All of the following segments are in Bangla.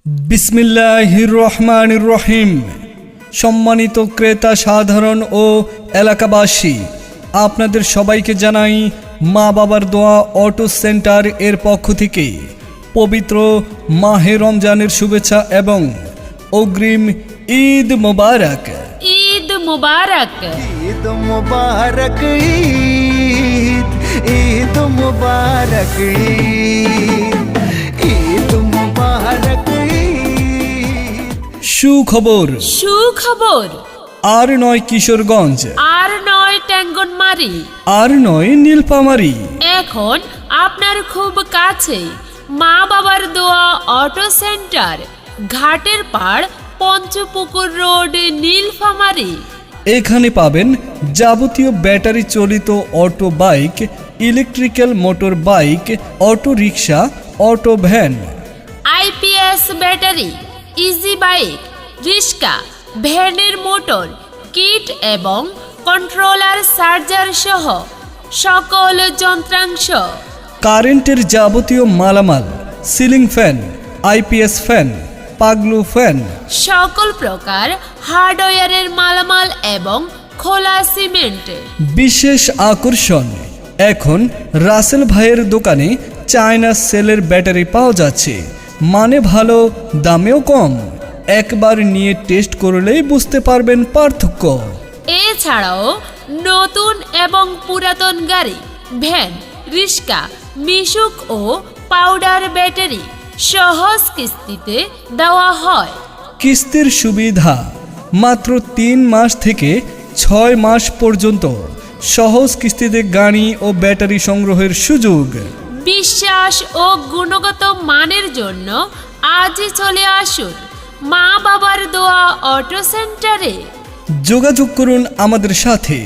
বিসমিল্লাহির রহমানির রহিম। সম্মানিত ক্রেতা সাধারণ ও এলাকাবাসী, আপনাদের সবাইকে জানাই মা বাবার দোয়া অটো সেন্টার এর পক্ষ থেকে পবিত্র মাহে রমজানের শুভেচ্ছা এবং অগ্রিম ঈদ মোবারক। ঈদ মুবারক। ঈদ মুবারক, ঈদ ঈদ মুবারক, ঈদ মুবারক, সুখবর, সুখবর। আর নয় কিশোরগঞ্জ, আর নয় ট্যাঙ্গনমারি, আর নয় নীলফামারী, এখন আপনার খুব কাছে মা বাবার দোয়া অটো সেন্টার, ঘাটের পাড়, পঞ্চপুকুর রোড, নীলফামারী। এখানে পাবেন যাবতীয় ব্যাটারি চালিত auto bike, electrical motor bike, auto rickshaw, auto van, IPS battery, easy bike, rickshaw, ভ্যানের মোটর, কিট এবং কন্ট্রোলার চার্জার সহ সকল যন্ত্রাংশ, কারেন্টের যাবতীয় মালামাল, সিলিং ফ্যান, আইপিএস ফ্যান, পাগলু ফ্যান, সকল প্রকার হার্ডওয়্যারের মালামাল এবং খোলা সিমেন্ট। বিশেষ আকর্ষণ, এখন রাসেল ভাইয়ের দোকানে চায়না সেলের ব্যাটারি পাওয়া যাচ্ছে, মানে ভালো, দামেও কম। একবার নিয়ে টেস্ট করলেই বুঝতে পারবেন পার্থক্য। এছাড়াও নতুন এবং পুরাতন গাড়ি, ভ্যান, রিক্সা, মিশুক ও পাউডার ব্যাটারি সহজ কিস্তিতে দেওয়া হয়। কিস্তির সুবিধা মাত্র 3 মাস থেকে 6 মাস পর্যন্ত সহজ কিস্তিতে গাড়ি ও ব্যাটারি সংগ্রহের সুযোগ। বিশ্বাস ও গুণগত মানের জন্য আজই চলে আসুন মা বাবার দোয়া অটো সেন্টারে। যোগাযোগ করুন আমাদের সাথে।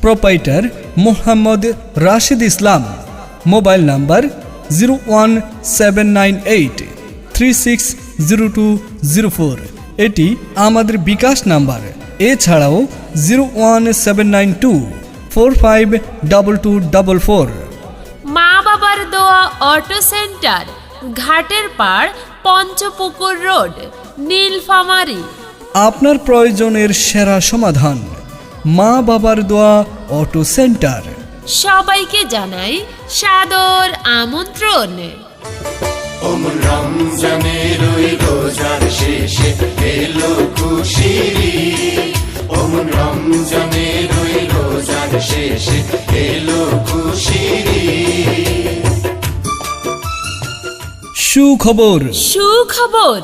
Proprietor Mohammad Rashid Islam. Mobile number 01798360204। এটি আমাদের বিকাশ নাম্বার। এছাড়াও 01792452244। মা বাবার দোয়া অটো সেন্টার, ঘাটের পাড়, পঞ্চপুকুর রোড, নীলফামারী। আপনার প্রয়োজনের সেরা সমাধান মা বাবার দোয়া অটো সেন্টার। সবাইকে জানাই সাদর আমন্ত্রণ। রমজানের ওই রোজার শেষে এলো খুশির ঈদ। রমজানের ওই রোজার শেষে এলো খুশির ঈদ। সুখবর, সুখবর।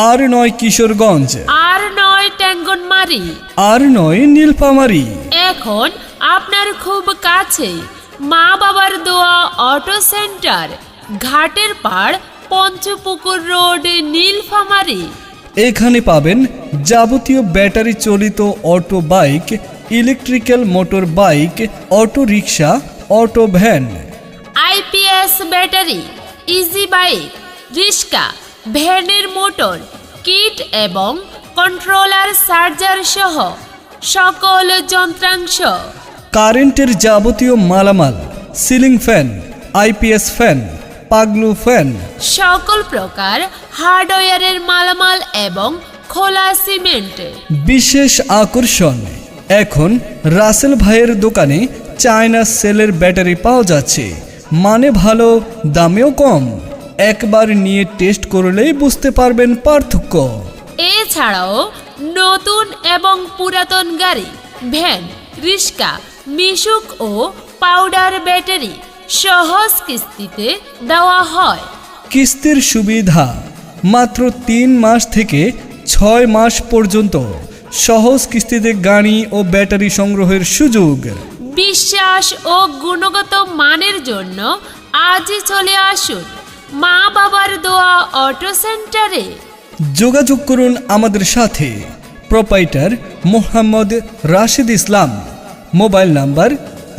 আর নয় কিশোরগঞ্জ, আর নয় ট্যাঙ্গনমারি, আর নয় নীলফামারী, এখন আপনার খুব কাছে মা বাবার দোয়া অটো সেন্টার, ঘাটের পাড়, পঞ্চপুকুর রোড, নীলফামারী। এখানে পাবেন যাবতীয় ব্যাটারি চালিত auto bike, electrical motor bike, auto rickshaw, auto van, IPS battery, easy bike, rickshaw, ভ্যানের মোটর, কিট এবং কন্ট্রোলার চার্জার সহ সকল যন্ত্রাংশ, কারেন্টের যাবতীয় মালামাল, সিলিং ফ্যান, আইপিএস ফ্যান, পাগলু ফ্যান, সকল প্রকার হার্ডওয়্যারের মালামাল এবং খোলা সিমেন্ট। বিশেষ আকর্ষণ, এখন রাসেল ভাইয়ের দোকানে চায়না সেলের ব্যাটারি পাওয়া যাচ্ছে, মানে ভালো, দামেও কম। একবার নিয়ে টেস্ট করলেই বুঝতে পারবেন পার্থক্য। এছাড়াও নতুন এবং পুরাতন গাড়ি, ভ্যান, রিক্সা, মিশুক ও পাউডার ব্যাটারি সহজ কিস্তিতে দেওয়া হয়। কিস্তির সুবিধা মাত্র 3 মাস থেকে 6 মাস পর্যন্ত সহজ কিস্তিতে গাড়ি ও ব্যাটারি সংগ্রহের সুযোগ। বিশ্বাস ও গুণগত মানের জন্য আজই চলে আসুন মা বাবার দোয়া অটো সেন্টারে। যোগাযোগ করুন আমাদের সাথে। Proprietor Mohammad Rashid Islam. Mobile number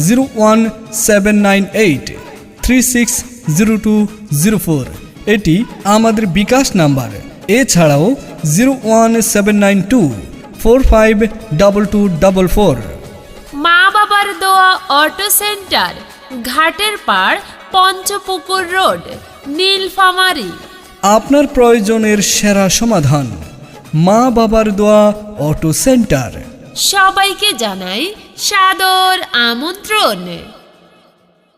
01798360204। এটি আমাদের বিকাশ নাম্বার। এছাড়াও 01792452244। মা বাবার দোয়া অটো সেন্টার, ঘাটের পাড়, পঞ্চপুকুর রোড, নীলফামারী। আপনার প্রয়োজনের সেরা সমাধান। মা বাবার দোয়া অটো সেন্টার। সবাইকে জানাই সাদর আমন্ত্রণ।